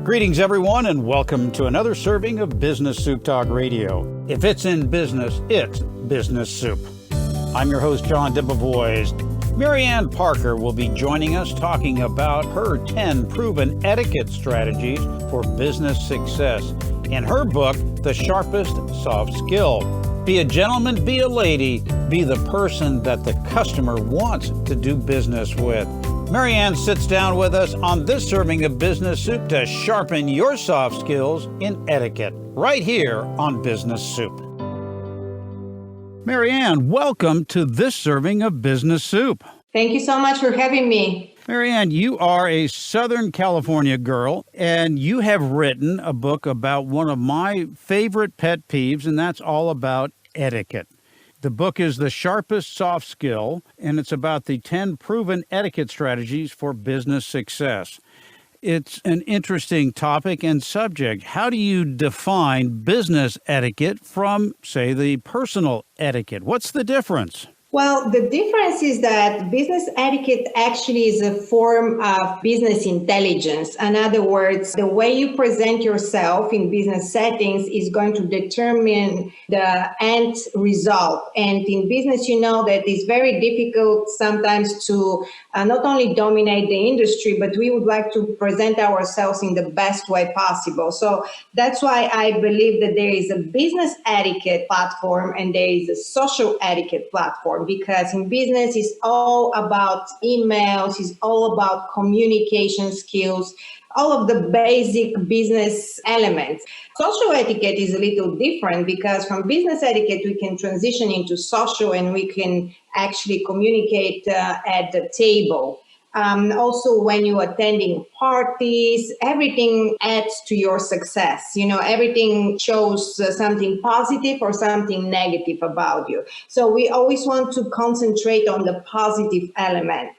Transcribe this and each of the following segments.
Greetings, everyone, and welcome to another serving of Business Soup Talk Radio. If it's in business, it's Business Soup. I'm your host, John DeBevoise. Maryanne Parker will be joining us talking about her 10 proven etiquette strategies for business success in her book, The Sharpest Soft Skill. Be a gentleman, be a lady, be the person that the customer wants to do business with. Maryanne sits down with us on this serving of Business Soup to sharpen your soft skills in etiquette, right here on Business Soup. Maryanne, welcome to this serving of Business Soup. Thank you so much for having me. Maryanne, you are a Southern California girl, and you have written a book about one of my favorite pet peeves, and that's all about etiquette. The book is The Sharpest Soft Skill, and it's about the 10 proven etiquette strategies for business success. It's an interesting topic and subject. How do you define business etiquette from, say, the personal etiquette? What's the difference? Well, the difference is that business etiquette actually is a form of business intelligence. In other words, the way you present yourself in business settings is going to determine the end result. And in business, you know that it's very difficult sometimes to not only dominate the industry, but we would like to present ourselves in the best way possible. So that's why I believe that there is a business etiquette platform and there is a social etiquette platform. Because in business, it's all about emails, it's all about communication skills, all of the basic business elements. Social etiquette is a little different because from business etiquette, we can transition into social and we can actually communicate at the table. Also, when you're attending parties, everything adds to your success. You know, everything shows something positive or something negative about you. So we always want to concentrate on the positive element.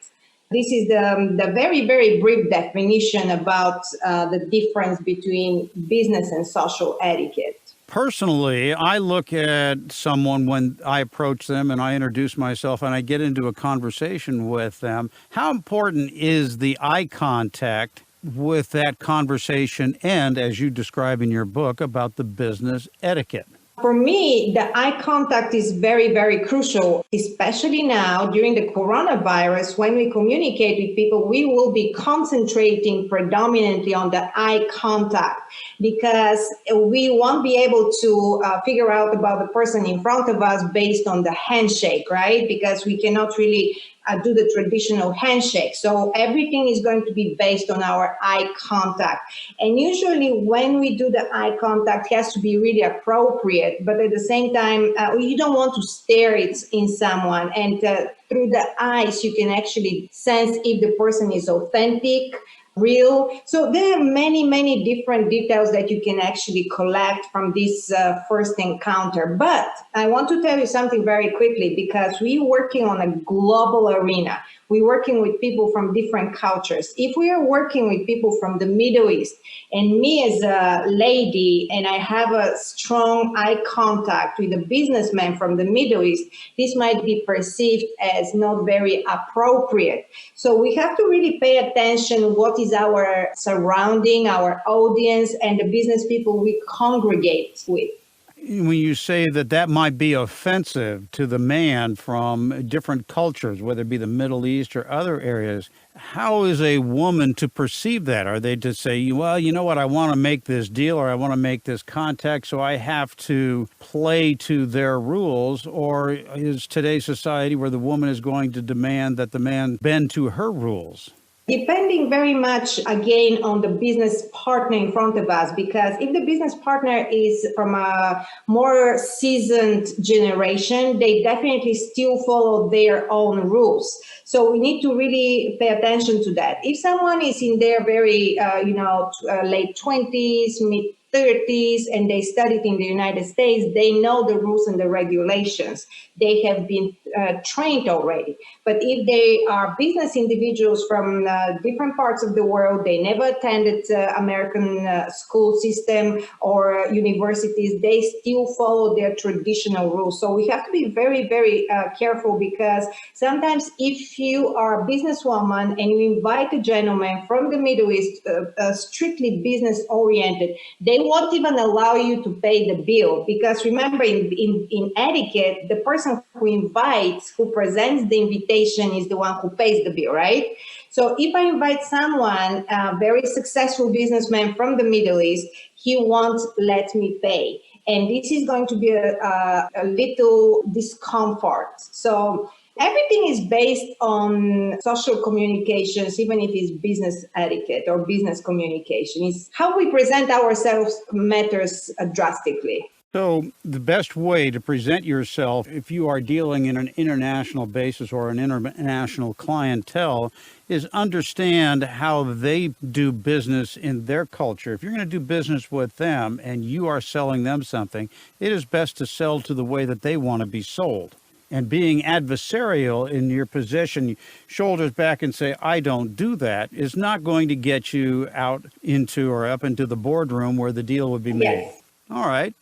This is the very, very brief definition about the difference between business and social etiquette. Personally, I look at someone when I approach them and I introduce myself and I get into a conversation with them. How important is the eye contact with that conversation and, as you describe in your book, about the business etiquette? For me, the eye contact is very, very crucial, especially now during the coronavirus. When we communicate with people, we will be concentrating predominantly on the eye contact because we won't be able to figure out about the person in front of us based on the handshake, right? Because we cannot really do the traditional handshake. So everything is going to be based on our eye contact. And usually when we do the eye contact, it has to be really appropriate. But at the same time, you don't want to stare it in someone. And through the eyes, you can actually sense if the person is authentic, real. So there are many, many different details that you can actually collect from this first encounter. But I want to tell you something very quickly because we're working on a global arena. We're working with people from different cultures. If we are working with people from the Middle East and me as a lady and I have a strong eye contact with a businessman from the Middle East, this might be perceived as not very appropriate. So we have to really pay attention what is our surrounding, our audience, and the business people we congregate with. When you say that might be offensive to the man from different cultures, whether it be the Middle East or other areas, how is a woman to perceive that? Are they to say, well, you know what, I want to make this deal or I want to make this contact, so I have to play to their rules? Or is today's society where the woman is going to demand that the man bend to her rules? Depending very much, again, on the business partner in front of us, because if the business partner is from a more seasoned generation, they definitely still follow their own rules. So we need to really pay attention to that. If someone is in their very, late 20s, mid 30s, and they studied in the United States, they know the rules and the regulations. they have been trained already. But if they are business individuals from different parts of the world, they never attended American school system or universities, they still follow their traditional rules. So we have to be very, very careful, because sometimes if you are a businesswoman and you invite a gentleman from the Middle East, strictly business oriented, they won't even allow you to pay the bill. Because remember, in etiquette, the person who invites, who presents the invitation, is the one who pays the bill, right? So if I invite someone, a very successful businessman from the Middle East, he won't let me pay. And this is going to be a little discomfort. So everything is based on social communications, even if it's business etiquette or business communication. It's how we present ourselves matters drastically. So the best way to present yourself, if you are dealing in an international basis or an international clientele, is understand how they do business in their culture. If you're going to do business with them and you are selling them something, it is best to sell to the way that they want to be sold. And being adversarial in your position, shoulders back and say, I don't do that, is not going to get you out into or up into the boardroom where the deal would be made. Yes. All right.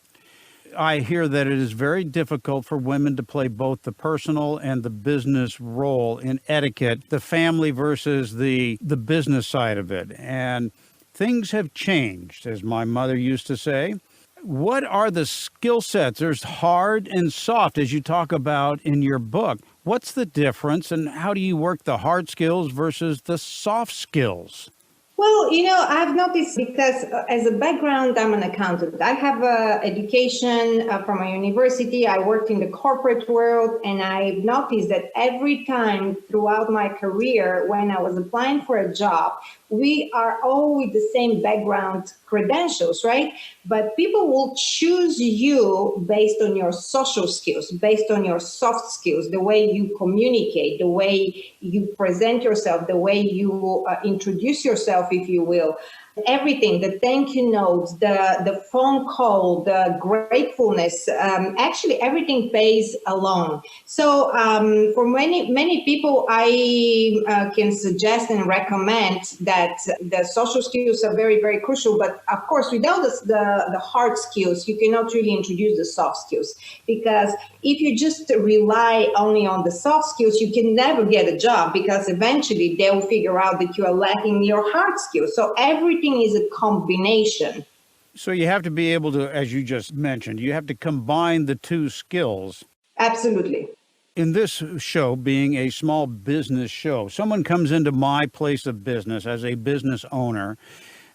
I hear that it is very difficult for women to play both the personal and the business role in etiquette, the family versus the business side of it. And things have changed, as my mother used to say. What are the skill sets? There's hard and soft, as you talk about in your book. What's the difference, and how do you work the hard skills versus the soft skills? Well, I've noticed, because as a background, I'm an accountant. I have education from a university. I worked in the corporate world, and I've noticed that every time throughout my career, when I was applying for a job, we are all with the same background credentials, right? But people will choose you based on your social skills, based on your soft skills, the way you communicate, the way you present yourself, the way you introduce yourself, if you will. Everything, the thank you notes, the phone call, the gratefulness, actually everything pays along. So for many people, I can suggest and recommend that the social skills are very, very crucial. But of course, without the hard skills, you cannot really introduce the soft skills. Because if you just rely only on the soft skills, you can never get a job, because eventually they will figure out that you are lacking your hard skills. So everything is a combination. So you have to be able to, as you just mentioned, you have to combine the two skills. Absolutely. In this show, being a small business show, someone comes into my place of business as a business owner,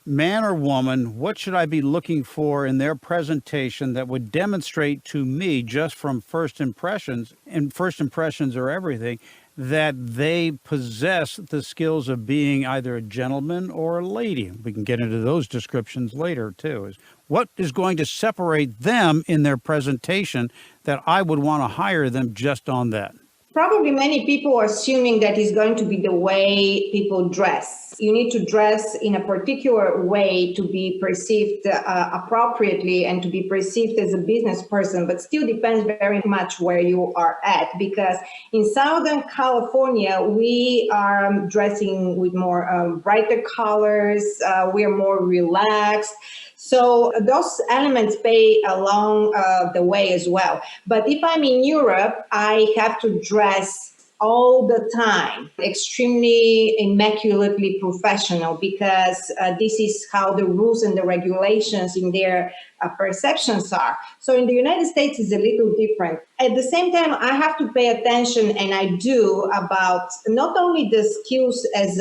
man or woman, what should I be looking for in their presentation that would demonstrate to me, just from first impressions, and first impressions are everything, that they possess the skills of being either a gentleman or a lady? We can get into those descriptions later, too. What is going to separate them in their presentation that I would want to hire them just on that? Probably many people are assuming that is going to be the way people dress. You need to dress in a particular way to be perceived appropriately and to be perceived as a business person, but still depends very much where you are at. Because in Southern California, we are dressing with more brighter colors. We are more relaxed. So those elements pay along the way as well. But if I'm in Europe, I have to dress all the time, extremely immaculately professional, because this is how the rules and the regulations in their perceptions are. So in the United States, it's a little different. At the same time, I have to pay attention, and I do, about not only the skills as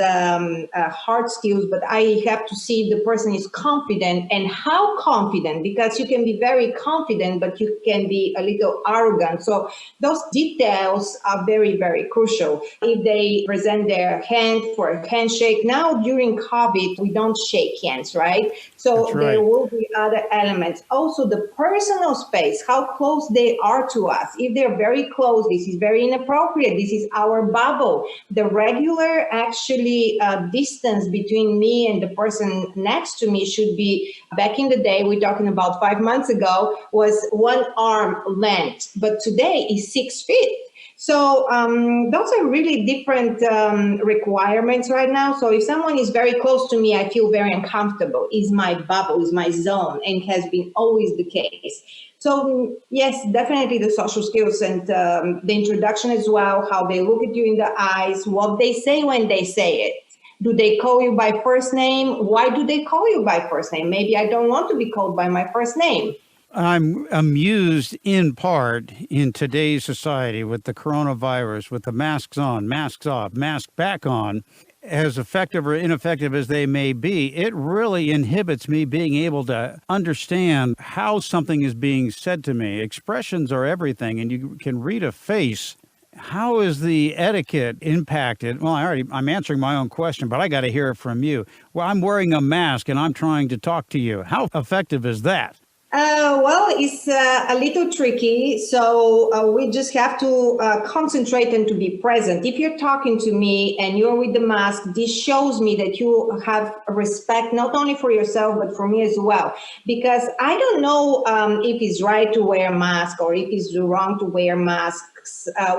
hard skills, but I have to see if the person is confident, and how confident, because you can be very confident, but you can be a little arrogant. So those details are very, very crucial. If they present their hand for a handshake, now during COVID, we don't shake hands, right? So That's right. there will be other elements. Also, the personal space, how close they are to us. If they're very close, this is very inappropriate. This is our bubble. The regular actually distance between me and the person next to me should be, back in the day, we're talking about 5 months ago, was 1 arm length, but today is 6 feet. So those are really different requirements right now. So if someone is very close to me, I feel very uncomfortable. Is my bubble, is my zone, and has been always the case. So yes, definitely the social skills and the introduction as well, how they look at you in the eyes, what they say when they say it. Do they call you by first name? Why do they call you by first name? Maybe I don't want to be called by my first name. I'm amused in part in today's society with the coronavirus, with the masks on, masks off, masks back on, as effective or ineffective as they may be, it really inhibits me being able to understand how something is being said to me. Expressions are everything, and you can read a face. How is the etiquette impacted? Well, I'm answering my own question, but I got to hear it from you. Well, I'm wearing a mask and I'm trying to talk to you. How effective is that? Well, it's a little tricky. So we just have to concentrate and to be present. If you're talking to me and you're with the mask, this shows me that you have respect, not only for yourself, but for me as well. Because I don't know if it's right to wear a mask or if it's wrong to wear masks.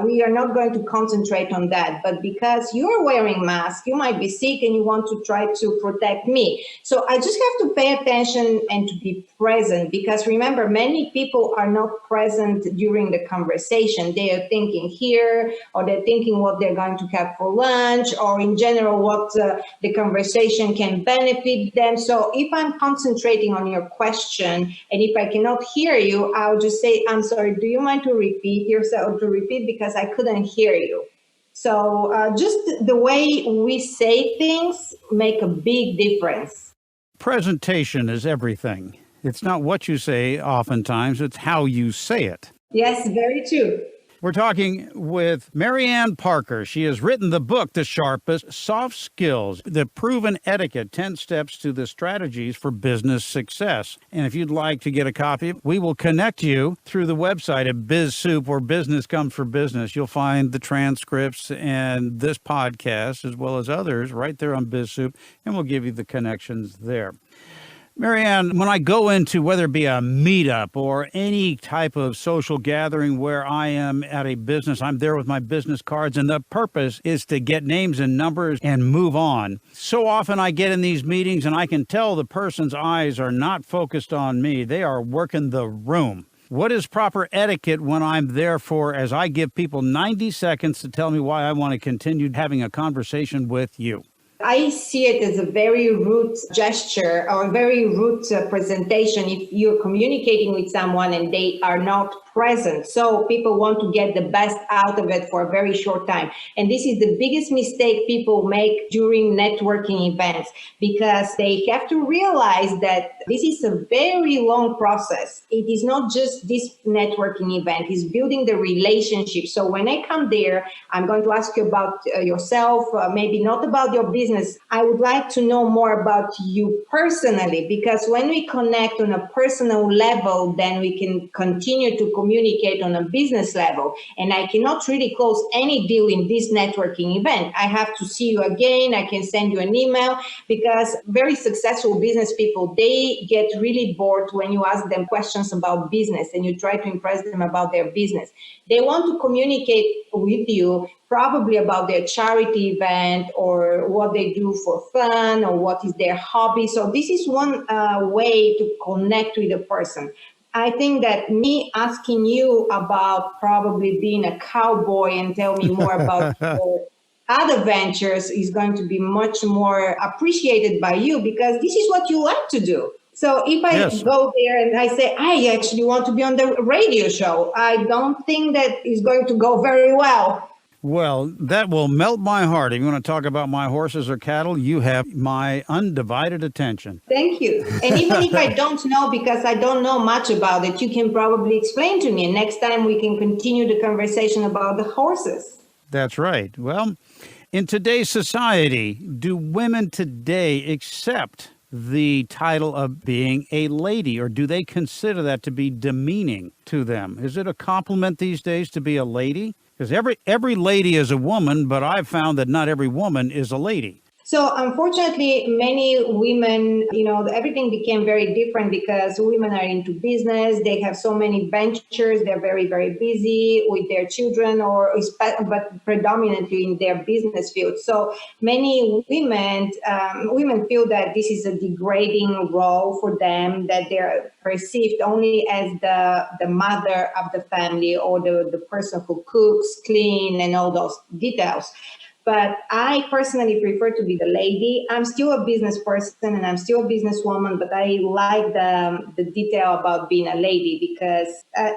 We are not going to concentrate on that. But because you're wearing a mask, you might be sick and you want to try to protect me. So I just have to pay attention and to be present. Because remember, many people are not present during the conversation. They are thinking here, or they're thinking what they're going to have for lunch, or in general, what the conversation can benefit them. So if I'm concentrating on your question, and if I cannot hear you, I'll just say, I'm sorry, do you mind to repeat yourself, because I couldn't hear you. So just the way we say things make a big difference. Presentation is everything. It's not what you say oftentimes, it's how you say it. Yes, very true. We're talking with Maryanne Parker. She has written the book, The Sharpest Soft Skills, the proven etiquette, 10 steps to the strategies for business success. And if you'd like to get a copy, we will connect you through the website at BizSoup, where business comes for business. You'll find the transcripts and this podcast, as well as others, right there on BizSoup, and we'll give you the connections there. Maryanne, when I go into whether it be a meetup or any type of social gathering where I am at a business, I'm there with my business cards, and the purpose is to get names and numbers and move on. So often I get in these meetings and I can tell the person's eyes are not focused on me. They are working the room. What is proper etiquette when I'm there for, as I give people 90 seconds to tell me why I want to continue having a conversation with you? I see it as a very rude gesture or a very rude presentation if you're communicating with someone and they are not present. So people want to get the best out of it for a very short time. And this is the biggest mistake people make during networking events, because they have to realize that this is a very long process. It is not just this networking event, it's building the relationship. So when I come there, I'm going to ask you about yourself, maybe not about your business. I would like to know more about you personally, because when we connect on a personal level, then we can continue to communicate on a business level. And I cannot really close any deal in this networking event. I have to see you again. I can send you an email, because very successful business people, they get really bored when you ask them questions about business and you try to impress them about their business. They want to communicate with you probably about their charity event or what they do for fun or what is their hobby. So this is one way to connect with a person. I think that me asking you about probably being a cowboy and tell me more about your other ventures is going to be much more appreciated by you, because this is what you like to do. So if I go there and I say, I actually want to be on the radio show, I don't think that is going to go very well. Well, that will melt my heart. If you want to talk about my horses or cattle, you have my undivided attention. Thank you. And even if I don't know, because I don't know much about it, you can probably explain to me. And next time we can continue the conversation about the horses. That's right. Well, in today's society, do women today accept the title of being a lady, or do they consider that to be demeaning to them? Is it a compliment these days to be a lady? Because every lady is a woman, but I've found that not every woman is a lady. So unfortunately, many women, everything became very different because women are into business. They have so many ventures. They're very, very busy with their children, but predominantly in their business field. So many women feel that this is a degrading role for them, that they're perceived only as the mother of the family or the person who cooks, clean, and all those details. But I personally prefer to be the lady. I'm still a business person and I'm still a businesswoman, but I like the detail about being a lady because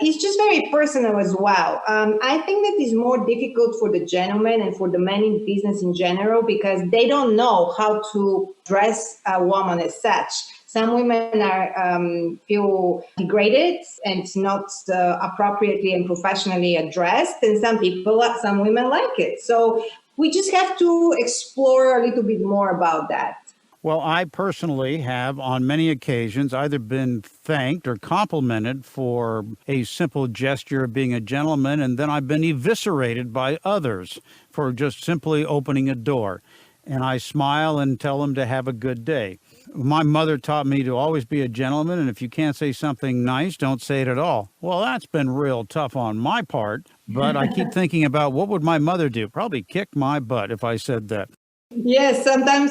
it's just very personal as well. I think that is more difficult for the gentlemen and for the men in business in general because they don't know how to dress a woman as such. Some women feel degraded and it's not appropriately and professionally addressed, and some women like it. So we just have to explore a little bit more about that. Well, I personally have on many occasions either been thanked or complimented for a simple gesture of being a gentleman, and then I've been eviscerated by others for just simply opening a door. And I smile and tell them to have a good day. My mother taught me to always be a gentleman, and if you can't say something nice, don't say it at all. Well, that's been real tough on my part, but I keep thinking about what would my mother do? Probably kick my butt if I said that. Yes, sometimes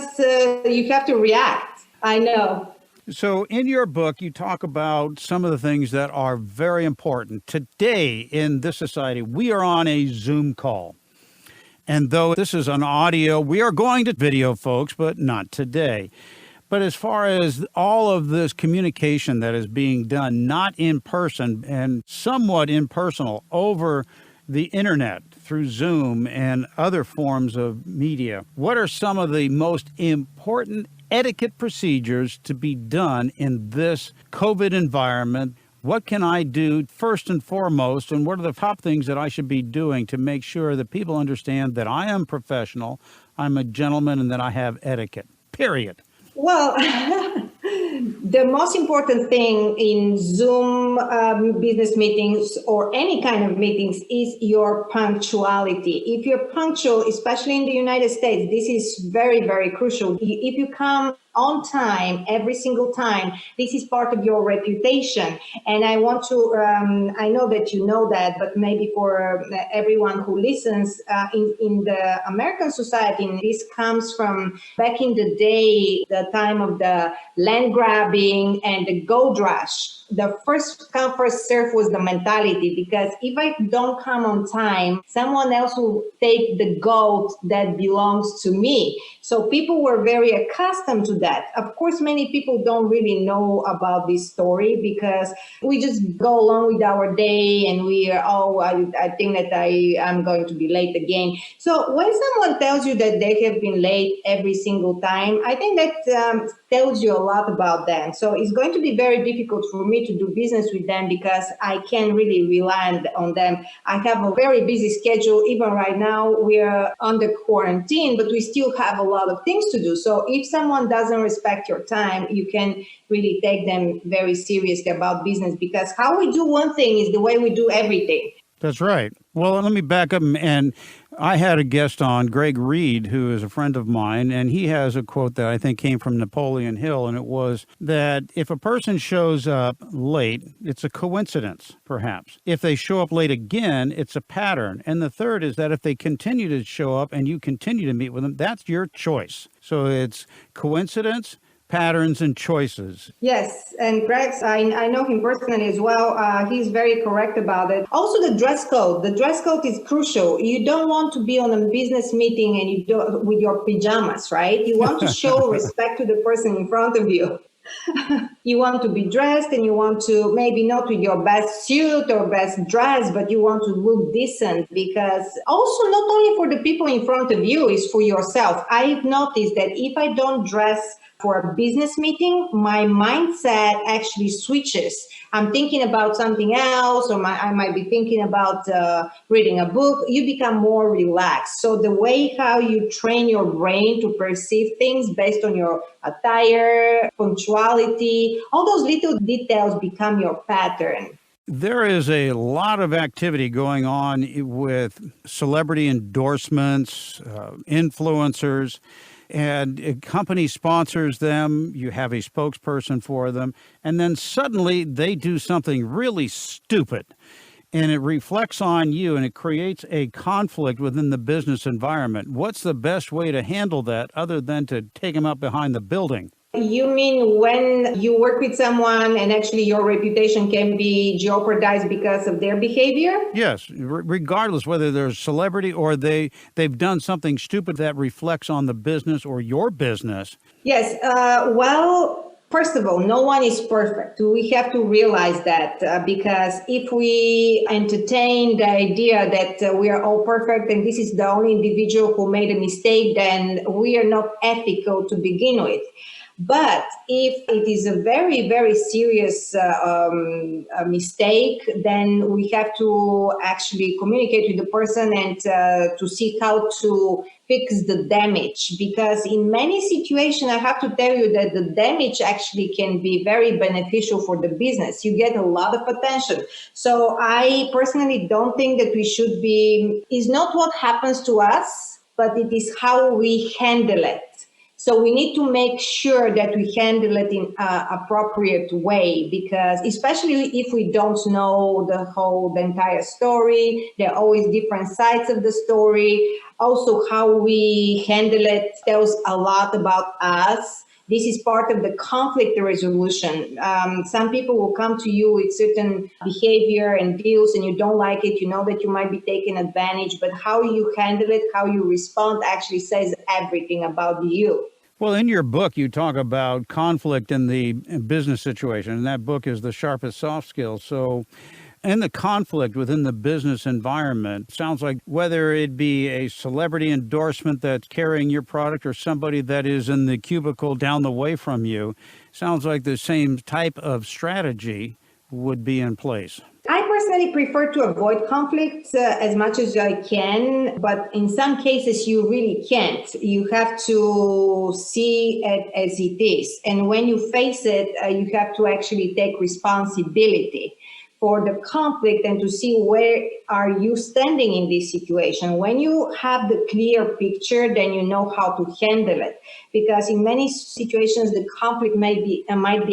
you have to react. I know. So in your book, you talk about some of the things that are very important. Today in this society, we are on a Zoom call. And though this is an audio, we are going to video, folks, but not today. But as far as all of this communication that is being done, not in person and somewhat impersonal over the internet through Zoom and other forms of media, what are some of the most important etiquette procedures to be done in this COVID environment? What can I do first and foremost, and what are the top things that I should be doing to make sure that people understand that I am professional, I'm a gentleman, and that I have etiquette, period? Well, the most important thing in Zoom business meetings or any kind of meetings is your punctuality. If you're punctual, especially in the United States, this is very, very crucial. If you come on time every single time, this is part of your reputation. And I want to, I know that you know that, but maybe for everyone who listens, in the American society, and this comes from back in the day, the time of the land grabbing and the gold rush. The first come, first serve was the mentality, because if I don't come on time, someone else will take the gold that belongs to me. So people were very accustomed to that. Of course, many people don't really know about this story because we just go along with our day and we are, I think that I am going to be late again. So when someone tells you that they have been late every single time, I think that tells you a lot about them. So it's going to be very difficult for me to do business with them because I can't really rely on them. I have a very busy schedule. Even right now, we're under quarantine, but we still have a lot of things to do. So if someone doesn't respect your time, you can really take them very seriously about business, because how we do one thing is the way we do everything. That's right. Well, let me back up. And I had a guest on, Greg Reed, who is a friend of mine, and he has a quote that I think came from Napoleon Hill, and it was that if a person shows up late, it's a coincidence, perhaps. If they show up late again, it's a pattern. And the third is that if they continue to show up and you continue to meet with them, that's your choice. So it's coincidence, patterns, and choices. Yes, and Greg, I know him personally as well. He's very correct about it. Also, the dress code. The dress code is crucial. You don't want to be on a business meeting and you do with your pajamas, right? You want to show respect to the person in front of you. You want to be dressed and you want to maybe not with your best suit or best dress, but you want to look decent, because also not only for the people in front of you, is for yourself. I've noticed that if I don't dress for a business meeting, my mindset actually switches. I'm thinking about something else, or I might be thinking about reading a book. You become more relaxed. So the way how you train your brain to perceive things based on your attire, punctuality, all those little details become your pattern. There is a lot of activity going on with celebrity endorsements, influencers, and a company sponsors them. You have a spokesperson for them, and then suddenly they do something really stupid, and it reflects on you, and it creates a conflict within the business environment. What's the best way to handle that other than to take them up behind the building? You mean when you work with someone and actually your reputation can be jeopardized because of their behavior? Yes, regardless whether they're a celebrity or they've done something stupid that reflects on the business or your business. Yes. Well, first of all, no one is perfect. We have to realize that because if we entertain the idea that we are all perfect and this is the only individual who made a mistake, then we are not ethical to begin with. But if it is a very, very serious mistake, then we have to actually communicate with the person and to see how to fix the damage. Because in many situations, I have to tell you that the damage actually can be very beneficial for the business. You get a lot of attention. So I personally don't think that we should be, it's not what happens to us, but it is how we handle it. So we need to make sure that we handle it in an appropriate way, because especially if we don't know the entire story, there are always different sides of the story. Also, how we handle it tells a lot about us. This is part of the conflict resolution. Some people will come to you with certain behavior and deals and you don't like it. You know that you might be taken advantage, but how you handle it, how you respond actually says everything about you. Well, in your book, you talk about conflict in the business situation, and that book is The Sharpest Soft Skill. So in the conflict within the business environment, sounds like whether it be a celebrity endorsement that's carrying your product or somebody that is in the cubicle down the way from you, sounds like the same type of strategy would be in place. I personally prefer to avoid conflicts as much as I can, but in some cases you really can't. You have to see it as it is. And when you face it, you have to actually take responsibility for the conflict and to see where are you standing in this situation. When you have the clear picture, then you know how to handle it. Because in many situations, the conflict might be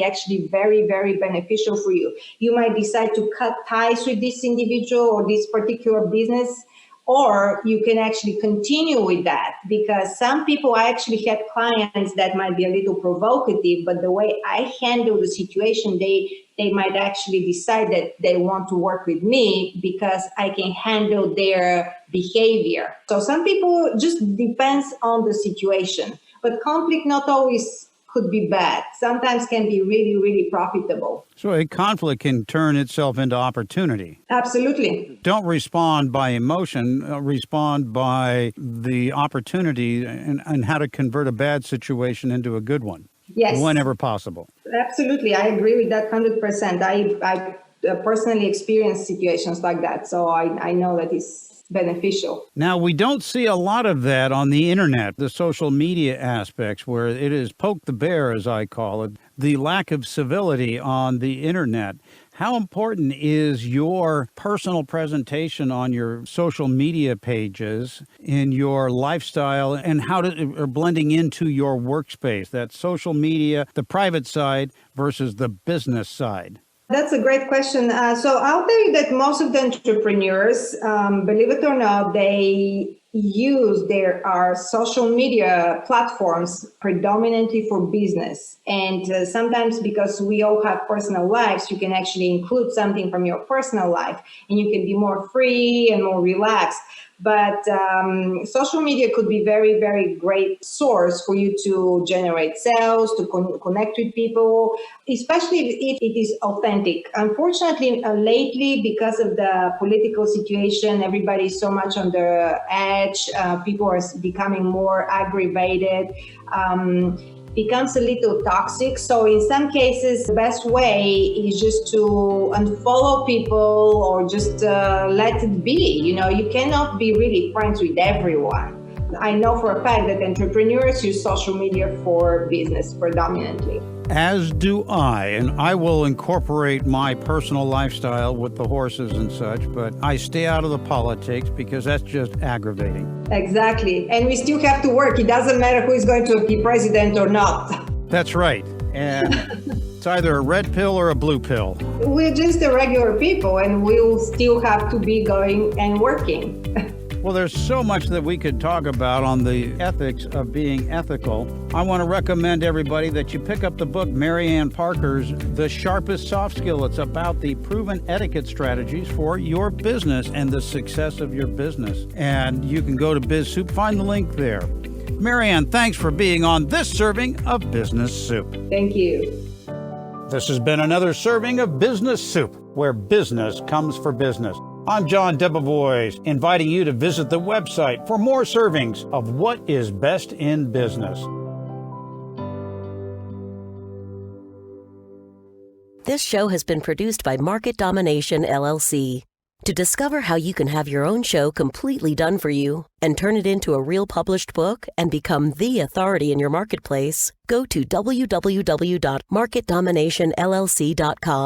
actually very, very beneficial for you. You might decide to cut ties with this individual or this particular business, or you can actually continue with that. Because some people, I actually had clients that might be a little provocative, but the way I handle the situation, they might actually decide that they want to work with me because I can handle their behavior. So some people, just depends on the situation. But conflict not always could be bad. Sometimes can be really, really profitable. So a conflict can turn itself into opportunity. Absolutely. Don't respond by emotion, respond by the opportunity and how to convert a bad situation into a good one. Yes. Whenever possible. Absolutely. I agree with that 100%. I personally experienced situations like that. So I know that it's beneficial. Now, we don't see a lot of that on the internet, the social media aspects, where it is poke the bear, as I call it, the lack of civility on the internet. How important is your personal presentation on your social media pages in your lifestyle and how to blending into your workspace, that social media, the private side versus the business side? That's a great question. So I'll tell you that most of the entrepreneurs, believe it or not, they use their social media platforms predominantly for business. And sometimes because we all have personal lives, you can actually include something from your personal life and you can be more free and more relaxed. But social media could be very, very great source for you to generate sales, to connect with people, especially if it is authentic. Unfortunately, lately, because of the political situation, everybody is so much on the edge. People are becoming more aggravated. Becomes a little toxic. So in some cases, the best way is just to unfollow people or just let it be. You cannot be really friends with everyone. I know for a fact that entrepreneurs use social media for business predominantly. As do I, and I will incorporate my personal lifestyle with the horses and such, but I stay out of the politics because that's just aggravating. Exactly. And we still have to work. It doesn't matter who is going to be president or not. That's right. And it's either a red pill or a blue pill. We're just the regular people, and we'll still have to be going and working. Well, there's so much that we could talk about on the ethics of being ethical. I want to recommend everybody that you pick up the book Maryanne Parker's The Sharpest Soft Skill. It's about the proven etiquette strategies for your business and the success of your business. And you can go to BizSoup, find the link there. Maryanne, thanks for being on this serving of Business Soup. Thank you. This has been another serving of Business Soup, where business comes for business. I'm John DeBevoise, inviting you to visit the website for more servings of what is best in business. This show has been produced by Market Domination, LLC. To discover how you can have your own show completely done for you and turn it into a real published book and become the authority in your marketplace, go to www.marketdominationllc.com.